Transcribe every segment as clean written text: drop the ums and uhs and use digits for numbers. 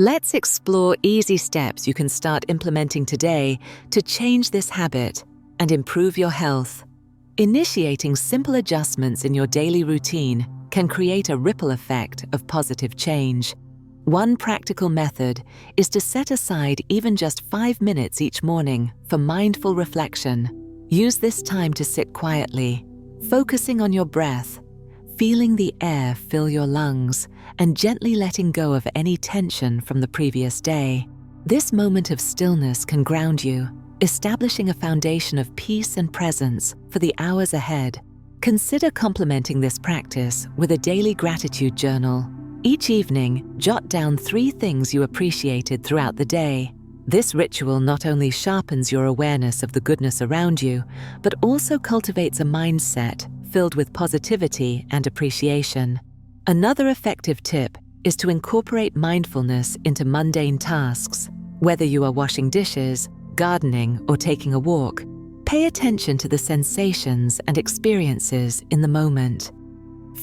Let's explore easy steps you can start implementing today to change this habit and improve your health. Initiating simple adjustments in your daily routine can create a ripple effect of positive change. One practical method is to set aside even just 5 minutes each morning for mindful reflection. Use this time to sit quietly, focusing on your breath, feeling the air fill your lungs, and gently letting go of any tension from the previous day. This moment of stillness can ground you, establishing a foundation of peace and presence for the hours ahead. Consider complementing this practice with a daily gratitude journal. Each evening, jot down 3 things you appreciated throughout the day. This ritual not only sharpens your awareness of the goodness around you, but also cultivates a mindset filled with positivity and appreciation. Another effective tip is to incorporate mindfulness into mundane tasks. Whether you are washing dishes, gardening, or taking a walk, pay attention to the sensations and experiences in the moment.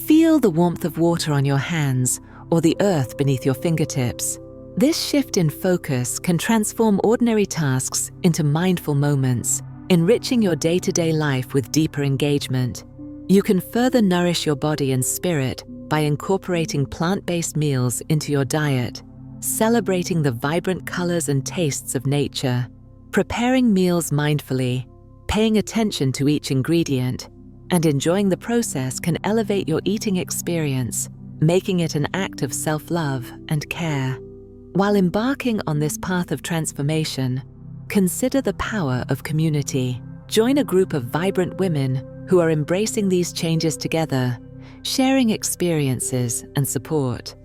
Feel the warmth of water on your hands or the earth beneath your fingertips. This shift in focus can transform ordinary tasks into mindful moments, enriching your day-to-day life with deeper engagement. You can further nourish your body and spirit by incorporating plant-based meals into your diet, celebrating the vibrant colors and tastes of nature. Preparing meals mindfully, paying attention to each ingredient, and enjoying the process can elevate your eating experience, making it an act of self-love and care. While embarking on this path of transformation, consider the power of community. Join a group of vibrant women who are embracing these changes together, sharing experiences and support.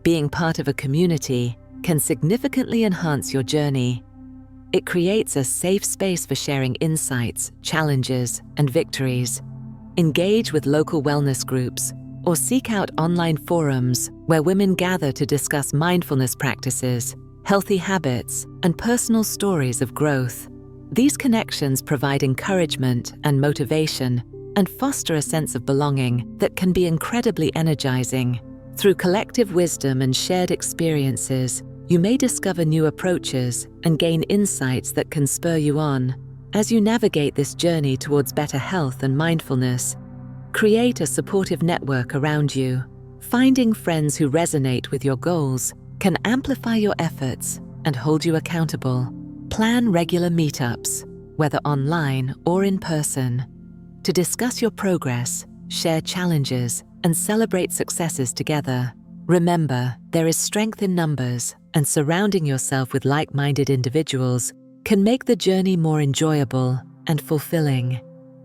Being part of a community can significantly enhance your journey. It creates a safe space for sharing insights, challenges, and victories. Engage with local wellness groups or seek out online forums where women gather to discuss mindfulness practices, healthy habits, and personal stories of growth. These connections provide encouragement and motivation and foster a sense of belonging that can be incredibly energizing. Through collective wisdom and shared experiences, you may discover new approaches and gain insights that can spur you on. As you navigate this journey towards better health and mindfulness, create a supportive network around you. Finding friends who resonate with your goals can amplify your efforts and hold you accountable. Plan regular meetups, whether online or in person, to discuss your progress, share challenges, and celebrate successes together. Remember, there is strength in numbers, and surrounding yourself with like-minded individuals can make the journey more enjoyable and fulfilling.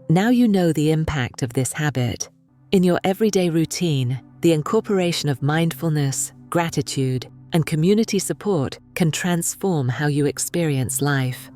Now you know the impact of this habit. In your everyday routine, the incorporation of mindfulness, gratitude, and community support can transform how you experience life.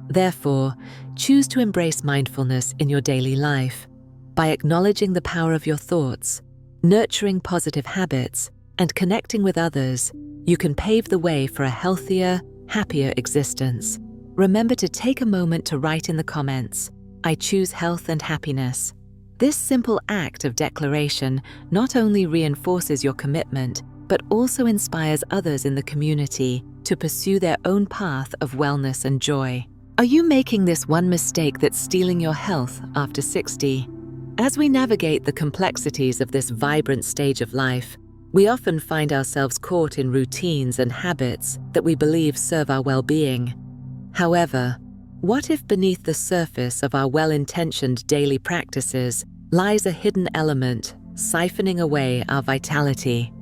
Therefore, choose to embrace mindfulness in your daily life. By acknowledging the power of your thoughts, nurturing positive habits, and connecting with others, you can pave the way for a healthier, happier existence. Remember to take a moment to write in the comments, "I choose health and happiness." This simple act of declaration not only reinforces your commitment, but also inspires others in the community to pursue their own path of wellness and joy. Are you making this one mistake that's stealing your health after 60? As we navigate the complexities of this vibrant stage of life, we often find ourselves caught in routines and habits that we believe serve our well-being. However, what if beneath the surface of our well-intentioned daily practices lies a hidden element siphoning away our vitality?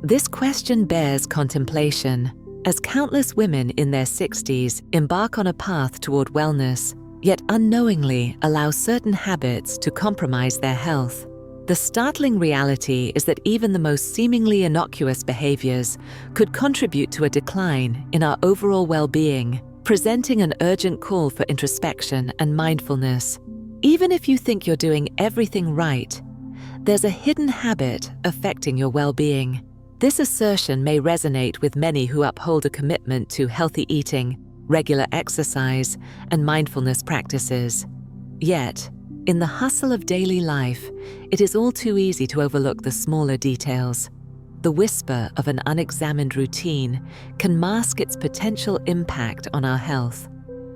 This question bears contemplation, as countless women in their 60s embark on a path toward wellness, yet unknowingly allow certain habits to compromise their health. The startling reality is that even the most seemingly innocuous behaviors could contribute to a decline in our overall well-being, presenting an urgent call for introspection and mindfulness. Even if you think you're doing everything right, there's a hidden habit affecting your well-being. This assertion may resonate with many who uphold a commitment to healthy eating, regular exercise, and mindfulness practices. Yet, in the hustle of daily life, it is all too easy to overlook the smaller details. the whisper of an unexamined routine can mask its potential impact on our health.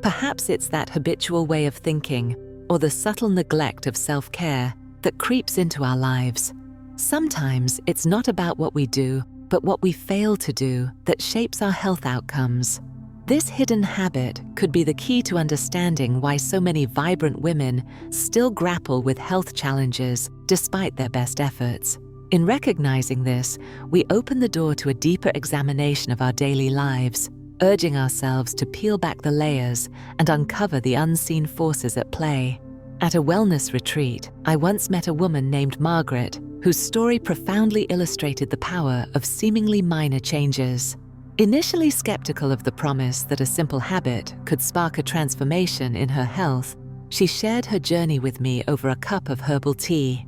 Perhaps it's that habitual way of thinking or the subtle neglect of self-care that creeps into our lives. Sometimes it's not about what we do, but what we fail to do that shapes our health outcomes. This hidden habit could be the key to understanding why so many vibrant women still grapple with health challenges despite their best efforts. In recognizing this, we open the door to a deeper examination of our daily lives, urging ourselves to peel back the layers and uncover the unseen forces at play. At a wellness retreat, I once met a woman named Margaret, whose story profoundly illustrated the power of seemingly minor changes. Initially skeptical of the promise that a simple habit could spark a transformation in her health, she shared her journey with me over a cup of herbal tea.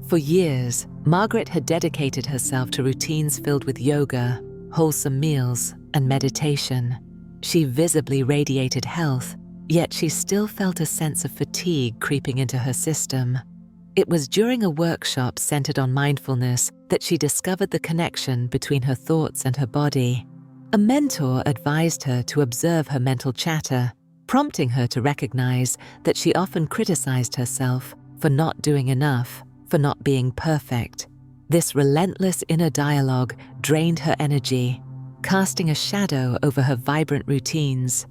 For years, Margaret had dedicated herself to routines filled with yoga, wholesome meals, and meditation. She visibly radiated health, yet she still felt a sense of fatigue creeping into her system. It was during a workshop centered on mindfulness that she discovered the connection between her thoughts and her body. A mentor advised her to observe her mental chatter, prompting her to recognize that she often criticized herself for not doing enough, for not being perfect. This relentless inner dialogue drained her energy, casting a shadow over her vibrant routines.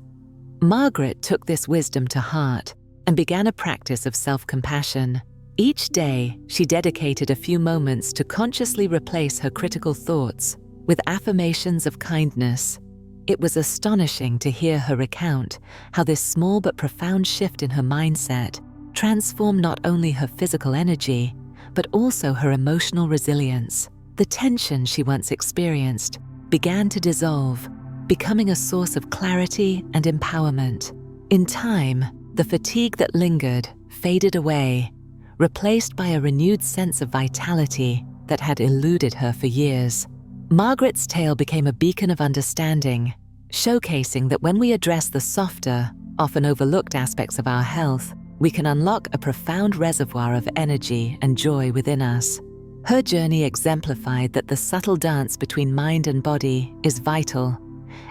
Margaret took this wisdom to heart and began a practice of self-compassion. Each day, she dedicated a few moments to consciously replace her critical thoughts with affirmations of kindness. It was astonishing to hear her recount how this small but profound shift in her mindset transformed not only her physical energy, but also her emotional resilience. The tension she once experienced began to dissolve, becoming a source of clarity and empowerment. In time, the fatigue that lingered faded away, replaced by a renewed sense of vitality that had eluded her for years. Margaret's tale became a beacon of understanding, showcasing that when we address the softer, often overlooked aspects of our health, we can unlock a profound reservoir of energy and joy within us. Her journey exemplified that the subtle dance between mind and body is vital,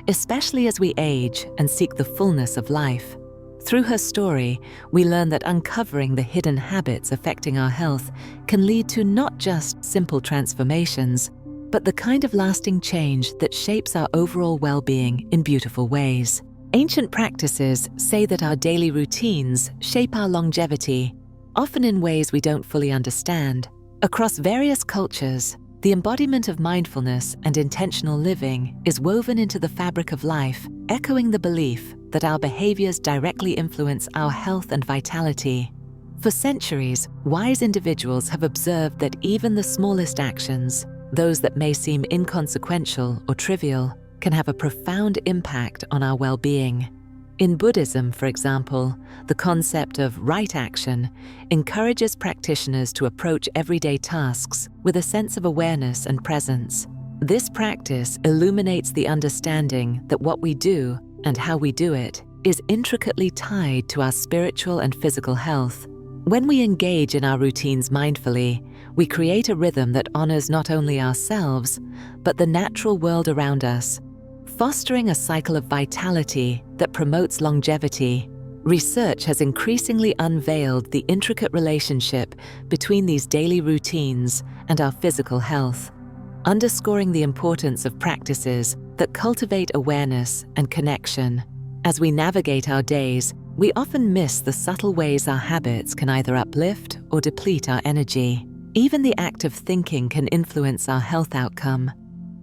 especially as we age and seek the fullness of life. Through her story, we learn that uncovering the hidden habits affecting our health can lead to not just simple transformations, but the kind of lasting change that shapes our overall well-being in beautiful ways. Ancient practices say that our daily routines shape our longevity, often in ways we don't fully understand. Across various cultures, the embodiment of mindfulness and intentional living is woven into the fabric of life, echoing the belief that our behaviors directly influence our health and vitality. For centuries, wise individuals have observed that even the smallest actions, those that may seem inconsequential or trivial, can have a profound impact on our well-being. In Buddhism, for example, the concept of right action encourages practitioners to approach everyday tasks with a sense of awareness and presence. This practice illuminates the understanding that what we do and how we do it is intricately tied to our spiritual and physical health. When we engage in our routines mindfully, we create a rhythm that honors not only ourselves, but the natural world around us, fostering a cycle of vitality that promotes longevity. Research has increasingly unveiled the intricate relationship between these daily routines and our physical health, underscoring the importance of practices that cultivate awareness and connection. As we navigate our days, we often miss the subtle ways our habits can either uplift or deplete our energy. Even the act of thinking can influence our health outcome,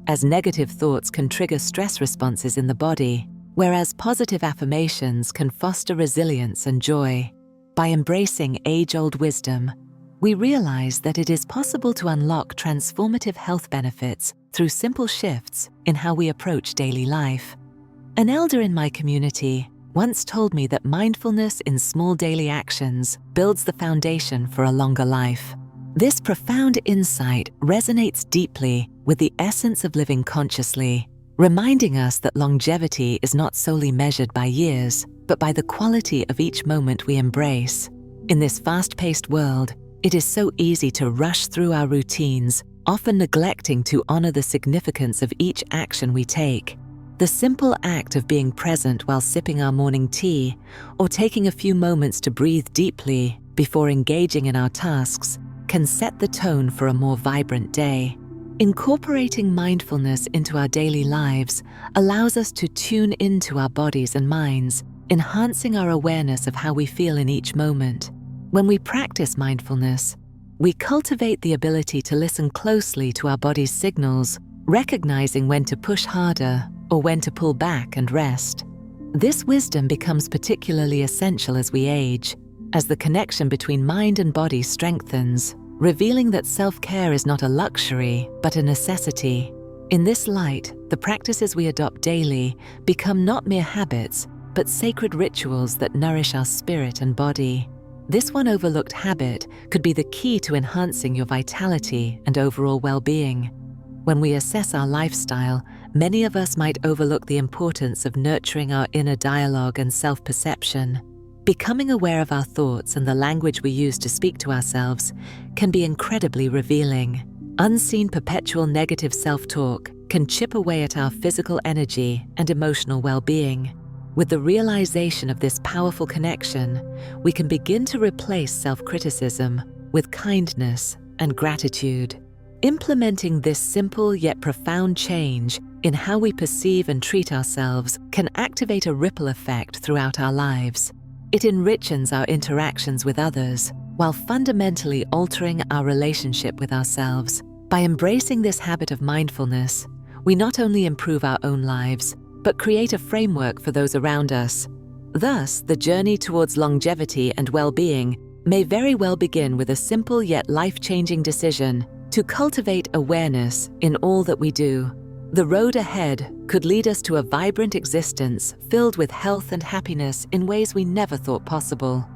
as negative thoughts can trigger stress responses in the body, whereas positive affirmations can foster resilience and joy. By embracing age-old wisdom, we realize that it is possible to unlock transformative health benefits through simple shifts in how we approach daily life. An elder in my community once told me that mindfulness in small daily actions builds the foundation for a longer life. This profound insight resonates deeply with the essence of living consciously, reminding us that longevity is not solely measured by years, but by the quality of each moment we embrace. In this fast-paced world, it is so easy to rush through our routines, often neglecting to honor the significance of each action we take. The simple act of being present while sipping our morning tea, or taking a few moments to breathe deeply before engaging in our tasks, can set the tone for a more vibrant day. Incorporating mindfulness into our daily lives allows us to tune into our bodies and minds, enhancing our awareness of how we feel in each moment. When we practice mindfulness, we cultivate the ability to listen closely to our body's signals, recognizing when to push harder or when to pull back and rest. This wisdom becomes particularly essential as we age, as the connection between mind and body strengthens, revealing that self-care is not a luxury, but a necessity. In this light, the practices we adopt daily become not mere habits, but sacred rituals that nourish our spirit and body. This one overlooked habit could be the key to enhancing your vitality and overall well-being. When we assess our lifestyle, many of us might overlook the importance of nurturing our inner dialogue and self-perception. Becoming aware of our thoughts and the language we use to speak to ourselves can be incredibly revealing. Unseen perpetual negative self-talk can chip away at our physical energy and emotional well-being. With the realization of this powerful connection, we can begin to replace self-criticism with kindness and gratitude. Implementing this simple yet profound change in how we perceive and treat ourselves can activate a ripple effect throughout our lives. It enriches our interactions with others, while fundamentally altering our relationship with ourselves. By embracing this habit of mindfulness, we not only improve our own lives, but create a framework for those around us. Thus, the journey towards longevity and well-being may very well begin with a simple yet life-changing decision to cultivate awareness in all that we do. The road ahead could lead us to a vibrant existence filled with health and happiness in ways we never thought possible.